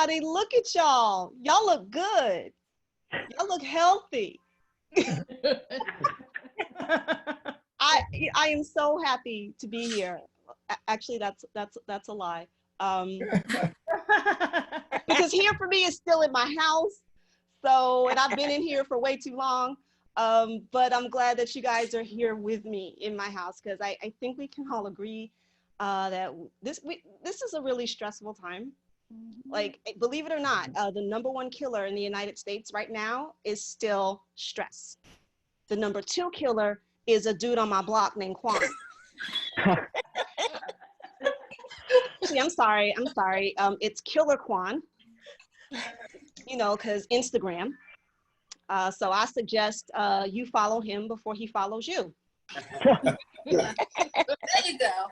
everybody. Look at y'all. Y'all look good. Y'all look healthy. I am so happy to be here. Actually, that's a lie. Because here for me is still in my house. So, and I've been in here for way too long. But I'm glad that you guys are here with me in my house, because I think we can all agree that this is a really stressful time. Like, believe it or not, the #1 killer in the United States right now is still stress. The #2 killer is a dude on my block named Quan. Actually, I'm sorry. It's Killer Quan, you know, because Instagram. So I suggest you follow him before he follows you. There you go.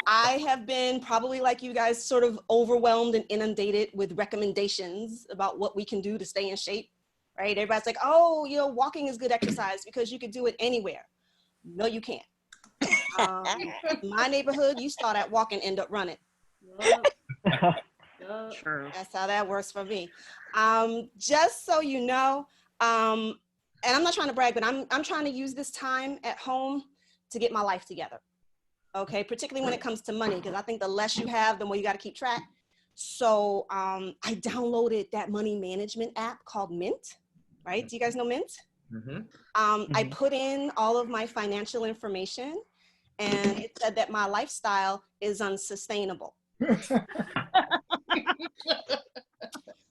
I have been probably like you guys, sort of overwhelmed and inundated with recommendations about what we can do to stay in shape, right? Everybody's like, oh, you know, walking is good exercise because you could do it anywhere. No, you can't. My neighborhood, you start at walking, end up running. True. That's how that works for me. Just so you know, and I'm not trying to brag, but I'm trying to use this time at home to get my life together. Okay, particularly when it comes to money, because I think the less you have, the more you got to keep track. So I downloaded that money management app called Mint, right? Do you guys know Mint? Mm-hmm. I put in all of my financial information, and it said that my lifestyle is unsustainable.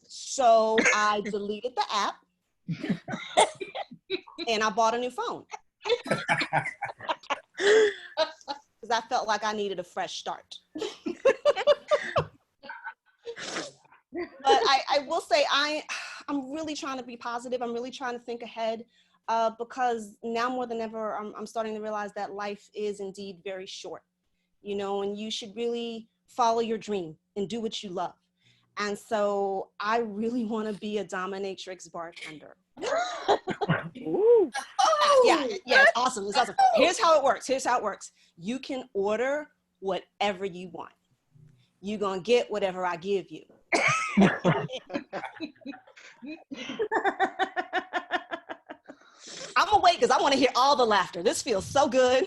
So I deleted the app and I bought a new phone. Because I felt like I needed a fresh start. But I will say I'm really trying to be positive. I'm really trying to think ahead because now more than ever, I'm starting to realize that life is indeed very short, you know, and you should really follow your dream and do what you love. And so I really want to be a dominatrix bartender. Ooh. Yeah, it's awesome. It's awesome. Here's how it works. You can order whatever you want. You're going to get whatever I give you. I'm going to wait because I want to hear all the laughter. This feels so good.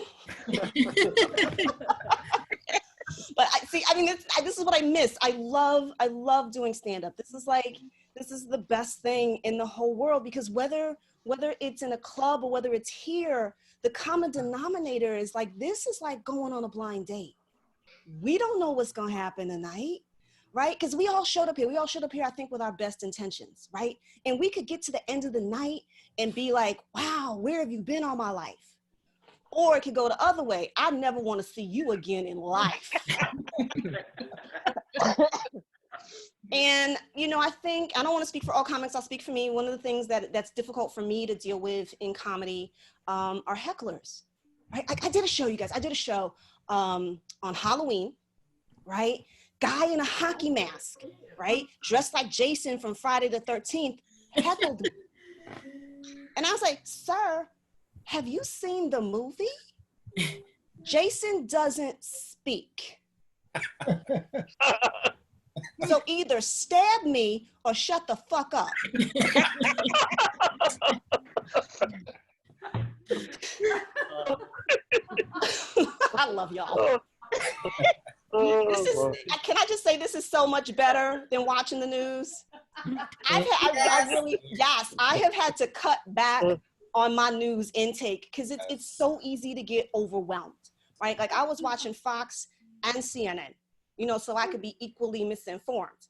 But this is what I miss. I love doing stand-up. This is the best thing in the whole world, because whether it's in a club or whether it's here, the common denominator is like, this is like going on a blind date. We don't know what's going to happen tonight, right? Because we all showed up here, I think, with our best intentions, right? And we could get to the end of the night and be like, wow, where have you been all my life? Or it could go the other way. I never want to see you again in life. And, you know, I think, I don't want to speak for all comics, I'll speak for me. One of the things that's difficult for me to deal with in comedy are hecklers, right? I did a show, you guys. I did a show on Halloween, right? Guy in a hockey mask, right? Dressed like Jason from Friday the 13th, heckled me. And I was like, sir, have you seen the movie? Jason doesn't speak. So either stab me or shut the fuck up. I love y'all. Can I just say, this is so much better than watching the news? I have had to cut back on my news intake because it's so easy to get overwhelmed, right? Like, I was watching Fox and CNN, you know, so I could be equally misinformed.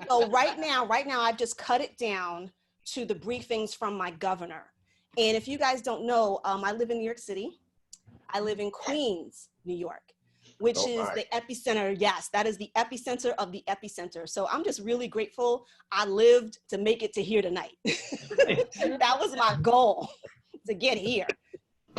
So right now, I've just cut it down to the briefings from my governor. And if you guys don't know, I live in New York City. I live in Queens, New York, which is the epicenter. Yes, that is the epicenter of the epicenter. So I'm just really grateful I lived to make it to here tonight. That was my goal, to get here.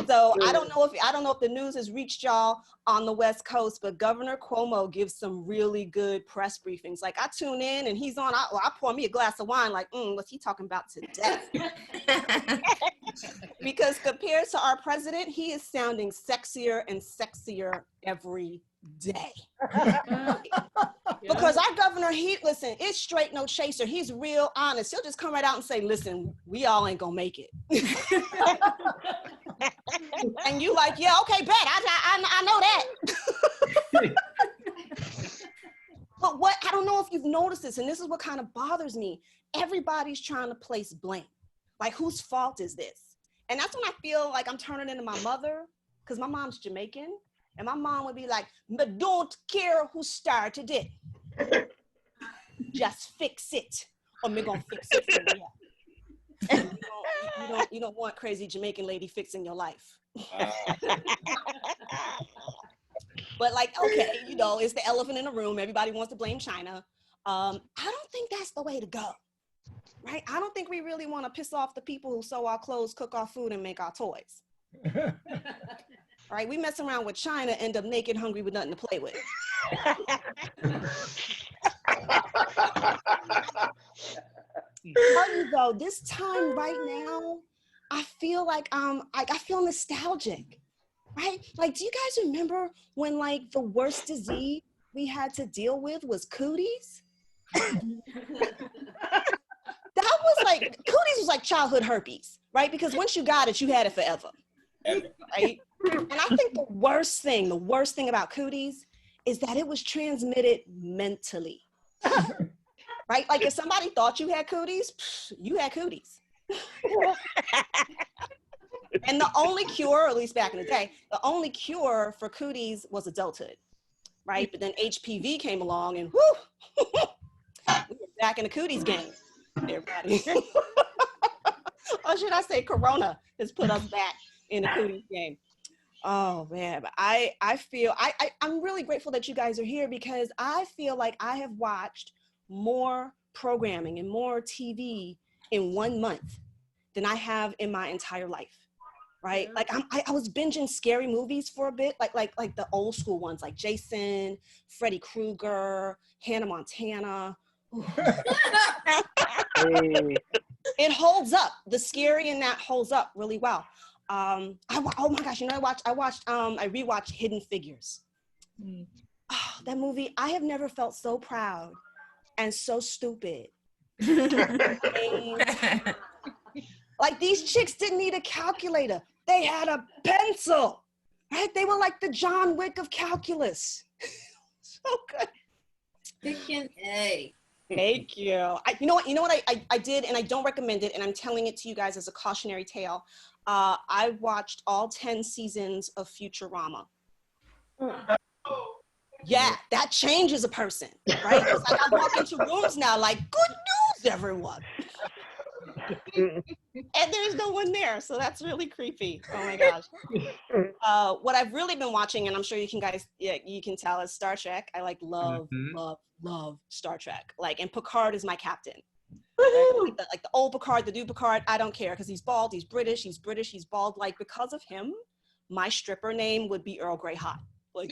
So I don't know if the news has reached y'all on the West Coast, but Governor Cuomo gives some really good press briefings. Like, I tune in and he's on, I pour me a glass of wine, like, what's he talking about today? Because compared to our president, he is sounding sexier and sexier every day. Because our governor, listen, it's straight no chaser. He's real honest. He'll just come right out and say, listen, we all ain't gonna make it. And you like, yeah, okay, bet. I know that. But what, I don't know if you've noticed this, and this is what kind of bothers me. Everybody's trying to place blame. Like, whose fault is this? And that's when I feel like I'm turning into my mother, because my mom's Jamaican. And my mom would be like, but don't care who started it. Just fix it, or me gonna fix it for you. You don't want crazy Jamaican lady fixing your life. But like, okay, you know, it's the elephant in the room. Everybody wants to blame China. I don't think that's the way to go, right? I don't think we really want to piss off the people who sew our clothes, cook our food, and make our toys. Right? We mess around with China, end up naked, hungry, with nothing to play with. Tell you though, this time right now, I feel like I feel nostalgic, right? Like, do you guys remember when like the worst disease we had to deal with was cooties? That was like, cooties was like childhood herpes, right? Because once you got it, you had it forever, right? And I think the worst thing about cooties is that it was transmitted mentally, right? Like if somebody thought you had cooties, you had cooties. And the only cure, at least back in the day, the only cure for cooties was adulthood, right? But then HPV came along and whoo, we were back in the cooties game, everybody. Or should I say Corona has put us back in the cooties game. Oh man, but I feel I'm really grateful that you guys are here, because I feel like I have watched more programming and more TV in 1 month than I have in my entire life, right? Like I was binging scary movies for a bit, like the old school ones, like Jason, Freddy Krueger, Hannah Montana. It holds up. The scary in that holds up really well. Oh my gosh, you know, I rewatched Hidden Figures. Oh, that movie, I have never felt so proud and so stupid. Like, these chicks didn't need a calculator. They had a pencil, right? They were like the John Wick of calculus. So good. Freaking A. Thank you. You know what I did, and I don't recommend it, and I'm telling it to you guys as a cautionary tale. I watched all 10 seasons of Futurama. Yeah, that changes a person, right? It's like I walk into rooms now like, good news, everyone. And there's no one there, so that's really creepy. Oh my gosh. What I've really been watching, and I'm sure you can tell, is Star Trek. I like love Star Trek. Like, and Picard is my captain. Right? Like the old Picard, the new Picard, I don't care, because he's bald, he's British, he's bald. Like, because of him, my stripper name would be Earl Grey Hot. Like,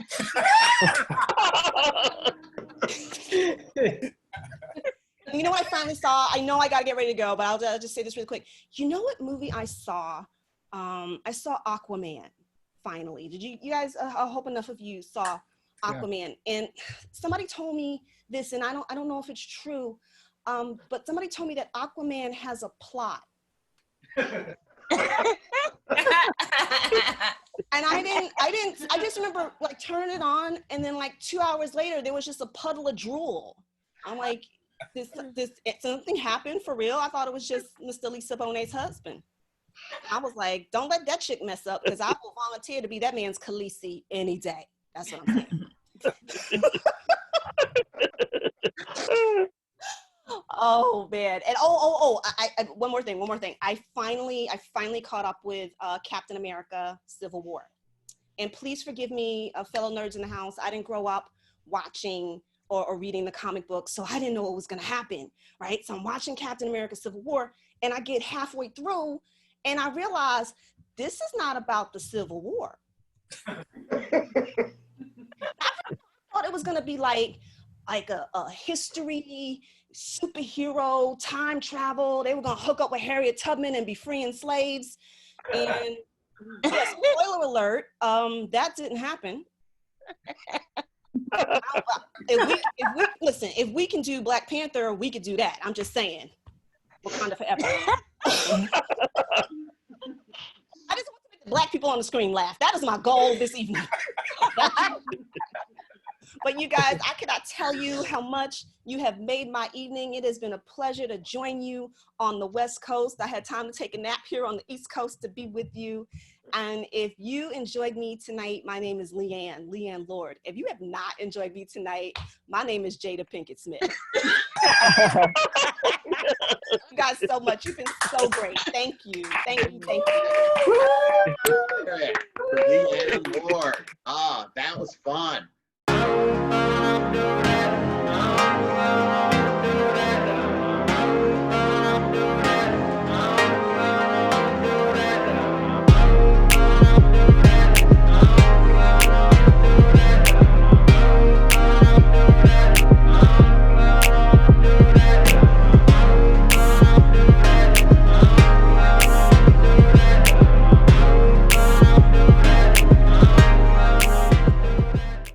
you know what I finally saw? I know I gotta get ready to go, but I'll just say this really quick. You know what movie I saw? I saw Aquaman, finally. Did you guys, I hope enough of you saw Aquaman. Yeah. And somebody told me this, and I don't know if it's true, but somebody told me that Aquaman has a plot. And I just remember like turning it on, and then like 2 hours later, there was just a puddle of drool. I'm like, something happened for real? I thought it was just Mr. Lisa Bonet's husband. I was like, don't let that chick mess up, because I will volunteer to be that man's Khaleesi any day. That's what I'm saying. Oh man. And I one more thing. I finally caught up with Captain America Civil War. And please forgive me, fellow nerds in the house. I didn't grow up watching or reading the comic books, so I didn't know what was gonna happen, right? So I'm watching Captain America Civil War, and I get halfway through, and I realize this is not about the Civil War. I thought it was gonna be like a history, superhero, time travel. They were gonna hook up with Harriet Tubman and be freeing slaves. And yes, spoiler alert, that didn't happen. If we can do Black Panther, we could do that. I'm just saying. Wakanda forever. I just want to make the Black people on the screen laugh. That is my goal this evening. But you guys, I cannot tell you how much you have made my evening. It has been a pleasure to join you on the West Coast. I had time to take a nap here on the East Coast to be with you. And if you enjoyed me tonight, my name is LeighannLord. If you have not enjoyed me tonight, my name is Jada Pinkett Smith. You guys so much. You've been so great. Thank you. Thank you. Thank you. LeighannLord. Ah, that was fun.